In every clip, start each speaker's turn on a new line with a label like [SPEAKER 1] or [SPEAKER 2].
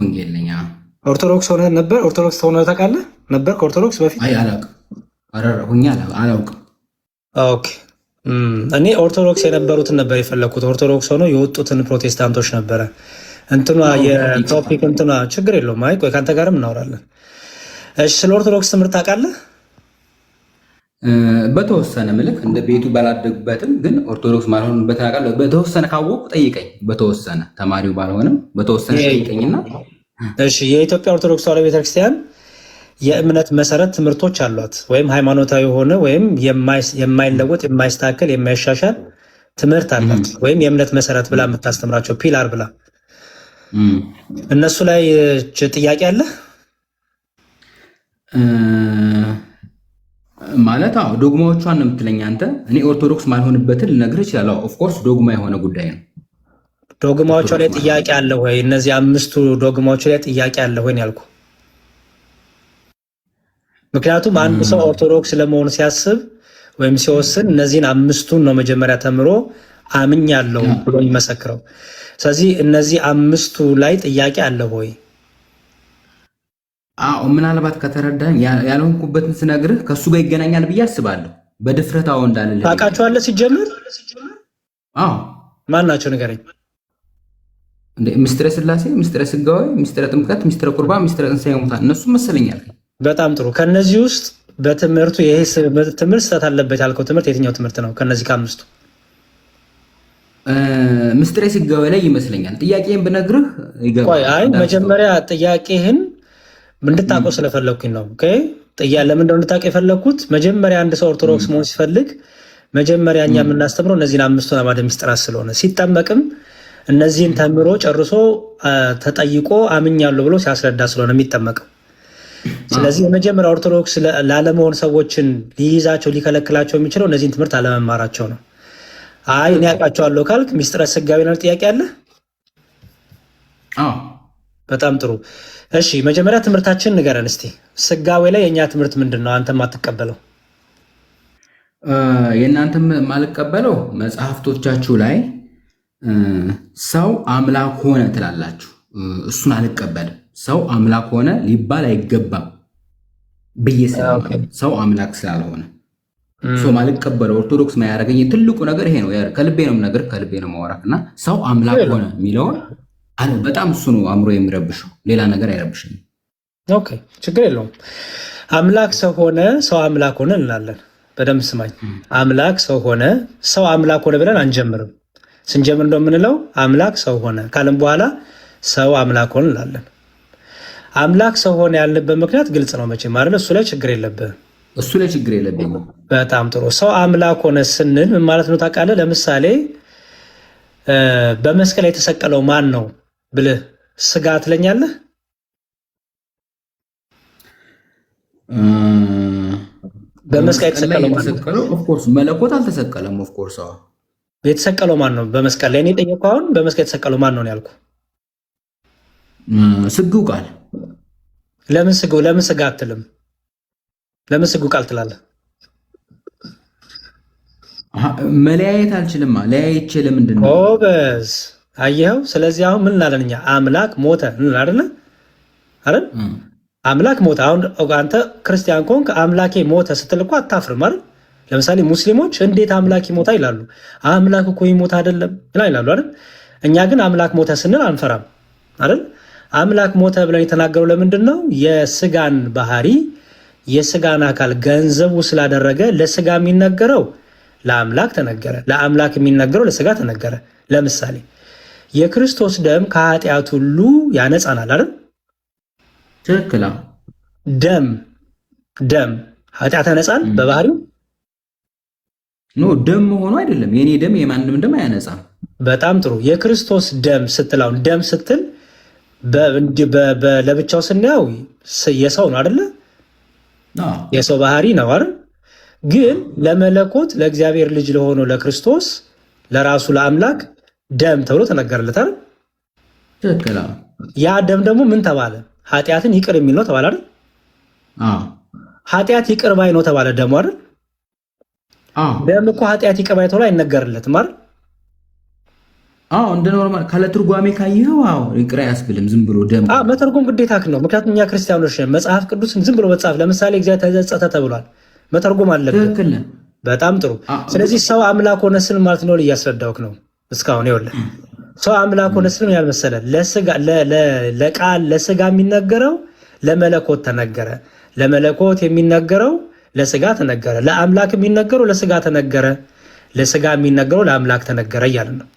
[SPEAKER 1] ወንጌል ነኝ።
[SPEAKER 2] ኦርቶዶክስ ሆነ ነበር? ኦርቶዶክስ ሆነ ታውቃለህ? ነበር ከኦርቶዶክስ በፊት?
[SPEAKER 1] አይ አላውቅም። አረረሁኛ አላውቅም።
[SPEAKER 2] ኦኬ እኔ ኦርቶዶክስ የነበሩትን ነበር የፈለኩት። ኦርቶዶክስ ሆኖ የወጡትን ፕሮቴስታንቶች ነበረ እንትኗ የቶፒክ እንትኗ ችግር የለውም። አይ ቆይ ካንተ ጋርም እናወራለን። እሺ ስለ ኦርቶዶክስ ትምህርት ታውቃለህ?
[SPEAKER 1] በተወሰነ ምልክ እንደ ቤቱ ባላደግበትም ግን ኦርቶዶክስ ማልሆንበት አውቃለሁ። በተወሰነ ካወቁ ጠይቀኝ። በተወሰነ ተማሪው ባልሆንም በተወሰነ ጠይቀኝና።
[SPEAKER 2] እሺ የኢትዮጵያ ኦርቶዶክስ ተዋሕዶ ቤተክርስቲያን የእምነት መሰረት ትምህርቶች አሏት። ወይም ሃይማኖታዊ የሆነ ወይም የማይለወጥ የማይስተካከል የማይሻሻል ትምህርት አላት። ወይም የእምነት መሰረት ብላ የምታስተምራቸው ፒላር ብላ እነሱ ላይ ጥያቄ አለ
[SPEAKER 1] ማለት? አዎ ዶግማዎቿን ነው የምትለኝ አንተ። እኔ ኦርቶዶክስ ማልሆንበትን ልነግርህ እችላለሁ። ኦፍኮርስ ዶግማ የሆነ ጉዳይ ነው።
[SPEAKER 2] ዶግማዎቿ ላይ ጥያቄ አለ ወይ? እነዚህ አምስቱ ዶግማዎች ላይ ጥያቄ አለ ወይ ያልኩ። ምክንያቱም አንድ ሰው ኦርቶዶክስ ለመሆን ሲያስብ ወይም ሲወስን እነዚህን አምስቱን ነው መጀመሪያ ተምሮ አምኛለሁ ብሎ የሚመሰክረው። ስለዚህ እነዚህ አምስቱ ላይ ጥያቄ አለ ወይ?
[SPEAKER 1] አዎ ምናልባት ከተረዳኝ ያልሆንኩበትን ስነግርህ ከሱ ጋር ይገናኛል ብዬ አስባለሁ። በድፍረት አዎ እንዳልልህ
[SPEAKER 2] ታውቃቸዋለህ። ሲጀምር
[SPEAKER 1] አዎ
[SPEAKER 2] ማን ናቸው ንገረኝ።
[SPEAKER 1] ምስጢረ ሥላሴ፣ ምስጢረ ሥጋዌ፣ ምስጢረ ጥምቀት፣ ምስጢረ ቁርባን፣ ምስጢረ ትንሣኤ ሙታን እነሱ መሰለኛል።
[SPEAKER 2] በጣም ጥሩ። ከነዚህ ውስጥ በትምህርቱ ይሄ ትምህርት ስህተት አለበት ያልከው ትምህርት የትኛው ትምህርት ነው? ከነዚህ ከአምስቱ
[SPEAKER 1] ምስጢረ ሥጋዌ ላይ ይመስለኛል። ጥያቄን ብነግርህ ይገባል።
[SPEAKER 2] አይ መጀመሪያ ጥያቄህን እንድታውቀው ስለፈለኩኝ ነው። ኦኬ ለምንድነው እንድታውቅ የፈለኩት? መጀመሪያ አንድ ሰው ኦርቶዶክስ መሆን ሲፈልግ መጀመሪያ እኛ የምናስተምረው እነዚህን አምስቱን አዕማደ ምስጢራት ስለሆነ ሲጠመቅም እነዚህን ተምሮ ጨርሶ ተጠይቆ አምኛለሁ ብሎ ሲያስረዳ ስለሆነ የሚጠመቀው። ስለዚህ የመጀመሪያ ኦርቶዶክስ ላለመሆን ሰዎችን ሊይዛቸው ሊከለክላቸው የሚችለው እነዚህን ትምህርት አለመማራቸው ነው። አይ እኔ ያውቃቸዋለሁ ካልክ ምስጢረ ሥጋዌ ነው ጥያቄ አለ?
[SPEAKER 1] አዎ
[SPEAKER 2] በጣም ጥሩ። እሺ መጀመሪያ ትምህርታችን ንገረን እስቲ። ሥጋዌ ላይ የእኛ ትምህርት ምንድን ነው? አንተ ማትቀበለው
[SPEAKER 1] የእናንተ ማልቀበለው መጽሐፍቶቻችሁ ላይ ሰው አምላክ ሆነ ትላላችሁ። እሱን አልቀበልም። ሰው አምላክ ሆነ ሊባል አይገባም ብዬ ሰው አምላክ ስላልሆነ ሰው ማልቀበለው ኦርቶዶክስ ማያደርገኝ ትልቁ ነገር ይሄ ነው። ከልቤ ነው ነገር ከልቤ ነው ማወራክ እና ሰው አምላክ ሆነ የሚለውን በጣም እሱ ነው አእምሮ የሚረብሸው። ሌላ ነገር አይረብሽም።
[SPEAKER 2] ኦኬ ችግር የለውም። አምላክ ሰው ሆነ፣ ሰው አምላክ ሆነ እንላለን። በደንብ ስማኝ። አምላክ ሰው ሆነ፣ ሰው አምላክ ሆነ ብለን አንጀምርም። ስንጀምር እንደምንለው አምላክ ሰው ሆነ ካለም በኋላ ሰው አምላክ ሆነ እንላለን። አምላክ ሰው ሆነ ያልንበት ምክንያት ግልጽ ነው መቼም አይደል? እሱ ላይ ችግር የለብህም።
[SPEAKER 1] እሱ ላይ ችግር የለብኝም።
[SPEAKER 2] በጣም ጥሩ። ሰው አምላክ ሆነ ስንል ምን ማለት ነው ታውቃለህ? ለምሳሌ በመስቀል ላይ የተሰቀለው ማን ነው ብልህ ሥጋ ትለኛለህ? በመስቀል የተሰቀለው
[SPEAKER 1] ኦፍኮርስ መለኮት አልተሰቀለም። ኦፍኮርስ
[SPEAKER 2] የተሰቀለው ማን ነው በመስቀል ላይ? እኔ ጠየቅኩህ። አሁን በመስቀል የተሰቀለው ማን ነው ያልኩህ?
[SPEAKER 1] ስግው ቃል።
[SPEAKER 2] ለምን ስግው? ለምን ሥጋ አትልም? ለምን ስግው ቃል ትላለህ?
[SPEAKER 1] መለያየት አልችልም። ለያይቼ ለምንድን ነው?
[SPEAKER 2] ኦበዝ አየኸው። ስለዚህ አሁን ምን እንላለን እኛ? አምላክ ሞተ እንላለን አይደል? አይደል? አምላክ ሞተ። አሁን አንተ ክርስቲያን ከሆንክ አምላኬ ሞተ ስትል እኮ አታፍርም አይደል? ለምሳሌ ሙስሊሞች እንዴት አምላክ ይሞታ ይላሉ። አምላክ እኮ ይሞታ አይደለም ይላሉ አይደል? እኛ ግን አምላክ ሞተ ስንል አንፈራም አይደል? አምላክ ሞተ ብለን የተናገረው ለምንድን ነው? የሥጋን ባህሪ የሥጋን አካል ገንዘቡ ስላደረገ ለሥጋ የሚነገረው ለአምላክ ተነገረ፣ ለአምላክ የሚነገረው ለሥጋ ተነገረ። ለምሳሌ የክርስቶስ ደም ከኃጢአት ሁሉ ያነጻናል አይደል?
[SPEAKER 1] ትክክል።
[SPEAKER 2] ደም ኃጢአት ያነጻል በባህሪው
[SPEAKER 1] ደም መሆኑ አይደለም። የኔ ደም የማንም ደም አያነጻም።
[SPEAKER 2] በጣም ጥሩ። የክርስቶስ ደም ስትል አሁን ደም ስትል ለብቻው ስናየው የሰው ነው አይደለ? የሰው ባህሪ ነው አይደል? ግን ለመለኮት ለእግዚአብሔር ልጅ ለሆነው ለክርስቶስ ለራሱ ለአምላክ ደም ተብሎ ተነገረለት አይደል?
[SPEAKER 1] ትክክል።
[SPEAKER 2] ያ ደም ደግሞ ምን ተባለ? ኃጢአትን ይቅር የሚል ነው ተባለ አይደል? ኃጢአት ይቅር ባይ ነው ተባለ ደሙ አይደል? ደም እኮ ኃጢአት ይቅር ባይ ተብሎ አይነገርለትም አይደል?
[SPEAKER 1] እንደ ኖርማል ካለ ትርጓሜ ካየኸው ይቅር አያስብልም። ዝም ብሎ ደም
[SPEAKER 2] መተርጎም ግዴታክ ነው። ምክንያቱም እኛ ክርስቲያኖች መጽሐፍ ቅዱስን ዝም ብሎ መጽሐፍ ለምሳሌ እግዚአብሔር ተጸጸተ ተብሏል፣ መተርጎም አለብን። ትክክል። በጣም ጥሩ። ስለዚህ ሰው አምላክ ሆነ ስል ማለት ነው እያስረዳውክ ነው እስካሁን። ይኸውልህ ሰው አምላክ ሆነ ስል ያል መሰለህ ለስጋ የሚነገረው ለመለኮት ተነገረ፣ ለመለኮት የሚነገረው ለስጋ ተነገረ፣ ለአምላክ የሚነገረው ለስጋ ተነገረ፣ ለስጋ የሚነገረው ለአምላክ ተነገረ እያልን ነው።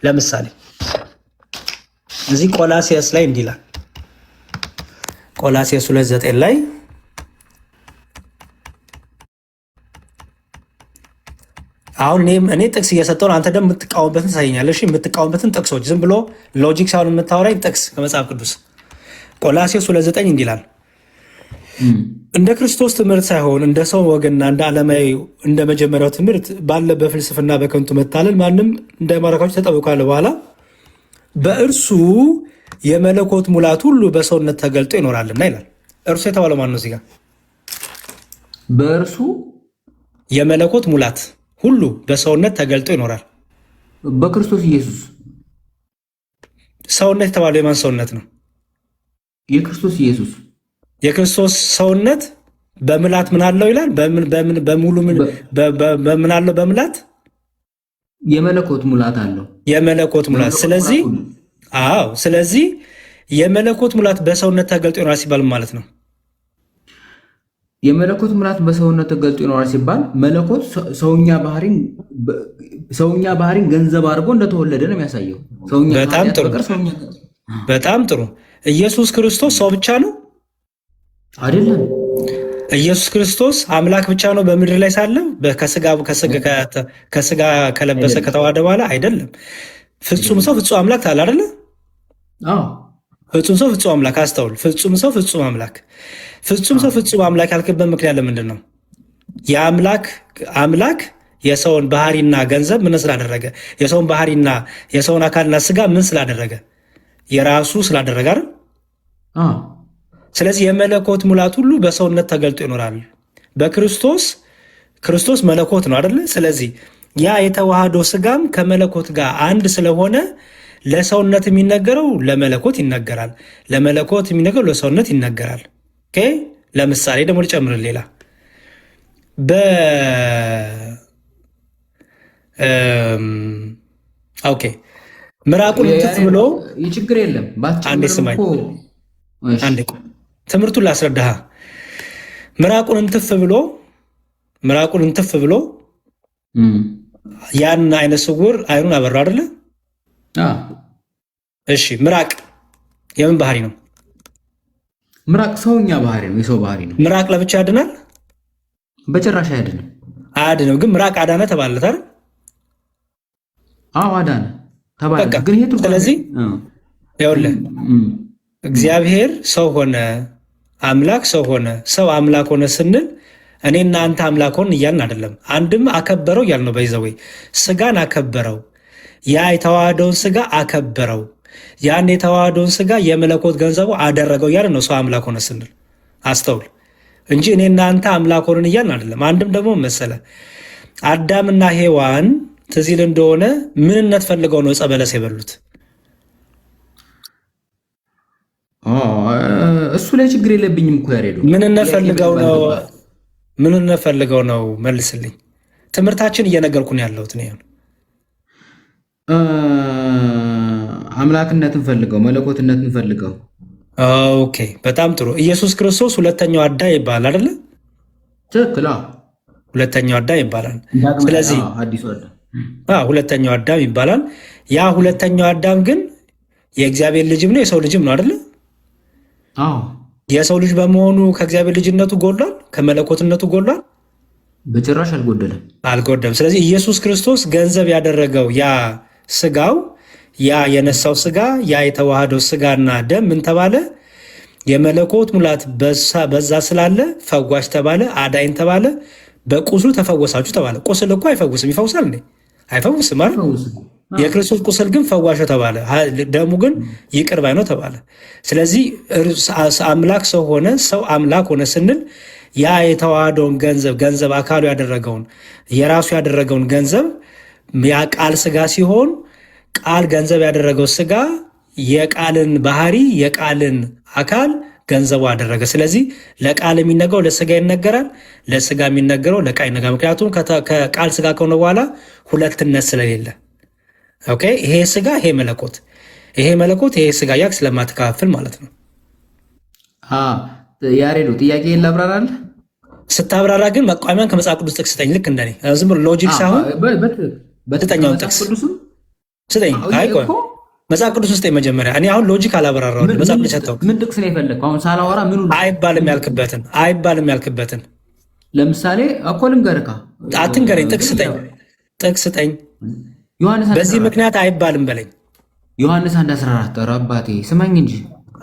[SPEAKER 2] ለምሳሌ እዚህ ቆላሲያስ ላይ እንዲህ ይላል። ቆላሲያስ 2:9 ላይ አሁን እኔ ጥቅስ እየሰጠው አንተ ደግሞ የምትቃወምበትን ታሳየኛለሽ። የምትቃወምበትን ጥቅሶች ዝም ብሎ ሎጂክ ሳይሆን የምታወራኝ ጥቅስ ከመጽሐፍ ቅዱስ። ቆላሲያስ 2:9 እንዲህ ይላል፣ እንደ ክርስቶስ ትምህርት ሳይሆን እንደ ሰው ወግና እንደ ዓለማዊ እንደ መጀመሪያው ትምህርት ባለ በፍልስፍና በከንቱ መታለል ማንም እንዳይማረካችሁ ተጠብቋል። በኋላ በእርሱ የመለኮት ሙላት ሁሉ በሰውነት ተገልጦ ይኖራልና ይላል። እርሱ የተባለው ማን ነው? እዚህ ጋር
[SPEAKER 1] በእርሱ
[SPEAKER 2] የመለኮት ሙላት ሁሉ በሰውነት ተገልጦ ይኖራል።
[SPEAKER 1] በክርስቶስ ኢየሱስ
[SPEAKER 2] ሰውነት የተባለው የማን ሰውነት ነው?
[SPEAKER 1] የክርስቶስ ኢየሱስ።
[SPEAKER 2] የክርስቶስ ሰውነት በምላት ምን አለው ይላል? በሙሉ በምን አለው? በምላት
[SPEAKER 1] የመለኮት ሙላት አለው።
[SPEAKER 2] የመለኮት ሙላት። ስለዚህ የመለኮት ሙላት በሰውነት ተገልጦ ይኖራል ሲባል ማለት ነው።
[SPEAKER 1] የመለኮት ሙላት በሰውነት ተገልጦ ይኖራል ሲባል መለኮት ሰውኛ ባህሪን ገንዘብ አድርጎ እንደተወለደ ነው የሚያሳየው።
[SPEAKER 2] በጣም ጥሩ። ኢየሱስ ክርስቶስ ሰው ብቻ ነው አይደለም? ኢየሱስ ክርስቶስ አምላክ ብቻ ነው በምድር ላይ ሳለ ከስጋ ከለበሰ ከተዋሃደ በኋላ አይደለም። ፍጹም ሰው ፍጹም አምላክ ታለ አይደለ? ፍጹም ሰው ፍጹም አምላክ። አስተውል። ፍጹም ሰው ፍጹም አምላክ። ፍጹም ሰው ፍጹም አምላክ ያልክበት ምክንያት ለምንድን ነው? አምላክ የሰውን ባህሪና ገንዘብ ምን ስላደረገ? የሰውን ባህሪና የሰውን አካልና ስጋ ምን ስላደረገ? የራሱ ስላደረገ አይደል? ስለዚህ የመለኮት ሙላት ሁሉ በሰውነት ተገልጦ ይኖራል። ክርስቶስ መለኮት ነው አይደለ? ስለዚህ ያ የተዋህዶ ስጋም ከመለኮት ጋር አንድ ስለሆነ ለሰውነት የሚነገረው ለመለኮት ይነገራል፣ ለመለኮት የሚነገረው ለሰውነት ይነገራል። ለምሳሌ ደግሞ ልጨምር ሌላ ምራቁን እንትፍ ብሎ
[SPEAKER 1] ችግር የለም።
[SPEAKER 2] አንዴ ስማኝ፣ ትምህርቱን ላስረዳህ። ምራቁን እንትፍ ብሎ ያን አይነ ስውር አይኑን አበራ አይደለ? እሺ፣ ምራቅ የምን ባህሪ ነው?
[SPEAKER 1] ምራቅ ሰውኛ ባህሪ ነው፣ የሰው ባህሪ ነው።
[SPEAKER 2] ምራቅ ለብቻ ያድናል?
[SPEAKER 1] በጭራሽ አያድንም።
[SPEAKER 2] አያድንም። ግን ምራቅ አዳነ ተባለት አይደል?
[SPEAKER 1] አዳነ ተባለ። ግን ይሄ
[SPEAKER 2] ስለዚህ ይኸውልህ እግዚአብሔር ሰው ሆነ፣ አምላክ ሰው ሆነ፣ ሰው አምላክ ሆነ ስንል እኔና አንተ አምላክ ሆን እያልን አይደለም። አንድም አከበረው እያልን ነው። በይዘወይ ስጋን አከበረው፣ ያ የተዋህደውን ስጋ አከበረው፣ ያን የተዋህደውን ስጋ የመለኮት ገንዘቡ አደረገው እያልን ነው ሰው አምላክ ሆነ ስንል። አስተውል እንጂ እኔና አንተ አምላክ ሆንን እያልን አይደለም። አንድም ደግሞ መሰለ አዳምና ሔዋን ትዝ ይል እንደሆነ ምንነት ፈልገው ነው ዕፀ በለስ የበሉት?
[SPEAKER 1] እሱ ላይ ችግር የለብኝም እኮ ያሬዱ።
[SPEAKER 2] ምንነት ፈልገው ነው? መልስልኝ። ትምህርታችን እየነገርኩን ያለሁት ነው።
[SPEAKER 1] አምላክነትን ፈልገው፣ መለኮትነትን ፈልገው።
[SPEAKER 2] ኦኬ፣ በጣም ጥሩ። ኢየሱስ ክርስቶስ ሁለተኛው አዳም ይባላል አይደለ?
[SPEAKER 1] ትክክል።
[SPEAKER 2] ሁለተኛው አዳም ይባላል። ስለዚህ ሁለተኛው አዳም ይባላል። ያ ሁለተኛው አዳም ግን የእግዚአብሔር ልጅም ነው የሰው ልጅም ነው አይደለ? የሰው ልጅ በመሆኑ ከእግዚአብሔር ልጅነቱ ጎሏል? ከመለኮትነቱ ጎሏል?
[SPEAKER 1] በጭራሽ
[SPEAKER 2] አልጎደም። ስለዚህ ኢየሱስ ክርስቶስ ገንዘብ ያደረገው ያ ስጋው፣ ያ የነሳው ስጋ፣ ያ የተዋህደው ስጋና ደም ምን ተባለ? የመለኮት ሙላት በዛ ስላለ ፈዋሽ ተባለ፣ አዳኝ ተባለ። በቁስሉ ተፈወሳችሁ ተባለ። ቁስል እኮ አይፈውስም። ይፈውሳል እንዴ? አይፈውስም አይደል? የክርስቶስ ቁስል ግን ፈዋሽ ተባለ፣ ደሙ ግን ይቅር ባይ ነው ተባለ። ስለዚህ አምላክ ሰው ሆነ፣ ሰው አምላክ ሆነ ስንል ያ የተዋህደውን ገንዘብ አካሉ ያደረገውን የራሱ ያደረገውን ገንዘብ ያ ቃል ስጋ ሲሆን ቃል ገንዘብ ያደረገው ስጋ የቃልን ባህሪ የቃልን አካል ገንዘቡ አደረገ። ስለዚህ ለቃል የሚነገረው ለስጋ ይነገራል፣ ለስጋ የሚነገረው ለቃል ይነገራል። ምክንያቱም ከቃል ስጋ ከሆነ በኋላ ሁለትነት ስለሌለ ኦኬ። ይሄ ስጋ ይሄ መለኮት፣ ይሄ መለኮት ይሄ ስጋ ያክ ስለማትከፋፍል ማለት ነው።
[SPEAKER 1] ያሬዱ ጥያቄ ላብራራል።
[SPEAKER 2] ስታብራራ ግን መቋሚያን ከመጽሐፍ ቅዱስ ጥቅስ ስጠኝ። ልክ እንደኔ ዝም ብሎ ሎጂክ ሳይሆን በትጠኛውን ጥቅስ ስጠኝ። አይ ቆይ መጽሐፍ ቅዱስ ውስጥ መጀመሪያ እኔ አሁን ሎጂክ አላብራራው። መጽሐፍ ቅዱስ ሰጠው።
[SPEAKER 1] ምን ጥቅስ ነው የፈለግከው? አሁን ሳላወራ ምኑ አይባልም ያልክበትን
[SPEAKER 2] ለምሳሌ
[SPEAKER 1] እኮ ልንገርካ።
[SPEAKER 2] አትንገረኝ። ጥቅስ ስጠኝ። በዚህ ምክንያት አይባልም በለኝ።
[SPEAKER 1] ዮሐንስ 1:14 ኧረ አባቴ ስማኝ እንጂ።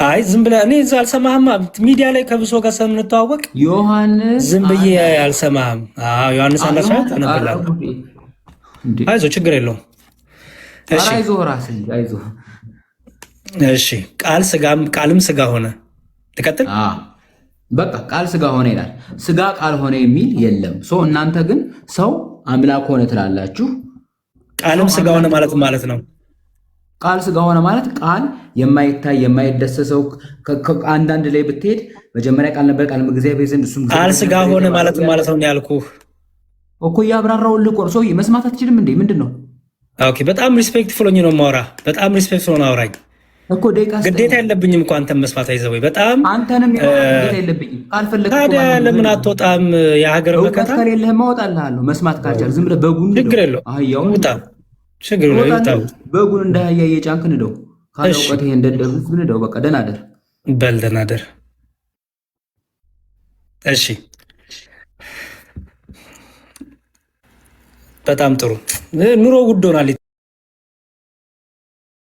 [SPEAKER 2] አይ ዝም ብለህ እኔ እዛ አልሰማህም። ሚዲያ ላይ ከብሶ ጋር ስለምንተዋወቅ
[SPEAKER 1] ዮሐንስ
[SPEAKER 2] ዝም ብዬ አልሰማህም። ዮሐንስ 1:14 አነብልሃለሁ። አይዞህ ችግር የለውም። እሺ ቃልም ስጋ ሆነ። ልቀጥል።
[SPEAKER 1] በቃ ቃል ስጋ ሆነ ይላል። ስጋ ቃል ሆነ የሚል የለም። እናንተ ግን ሰው አምላክ ሆነ ትላላችሁ።
[SPEAKER 2] ቃልም ስጋ ሆነ ማለት ነው።
[SPEAKER 1] ቃል ስጋ ሆነ ማለት ቃል የማይታይ የማይደሰሰው። አንዳንድ ላይ ብትሄድ መጀመሪያ ቃል ነበር፣ ቃል በእግዚአብሔር ዘንድ እሱም
[SPEAKER 2] ቃል ስጋ ሆነ ማለት ነው ያልኩህ
[SPEAKER 1] እኮ። እያብራራሁልህ እኮ ሰውዬ መስማት አትችልም እንዴ? ምንድን ነው?
[SPEAKER 2] ኦኬ በጣም ሪስፔክትፉል ሆኜ ነው የማወራ። በጣም ሪስፔክትፉል ሆነ አውራኝ። ግዴታ የለብኝም እኮ አንተን መስማት አይዘው ወይ በጣም
[SPEAKER 1] አንተንም ግዴታ የለብኝም። ካልፈለክ
[SPEAKER 2] ታዲያ ለምን አትወጣም? የሀገር መከታ
[SPEAKER 1] ከሌለህ ማወጣልሃለሁ። መስማት ካልቻል ዝም ብለህ በጉን
[SPEAKER 2] ችግር የለው ውጣ። ችግር የለው
[SPEAKER 1] በጉን እንደ አህያ እየጫንክ ንደው። ካለ እውቀት ይሄ እንደደብስ ብንደው። በቃ ደህና ደር
[SPEAKER 2] በል ደህና ደር። እሺ በጣም ጥሩ። ኑሮ ውድ ሆናል።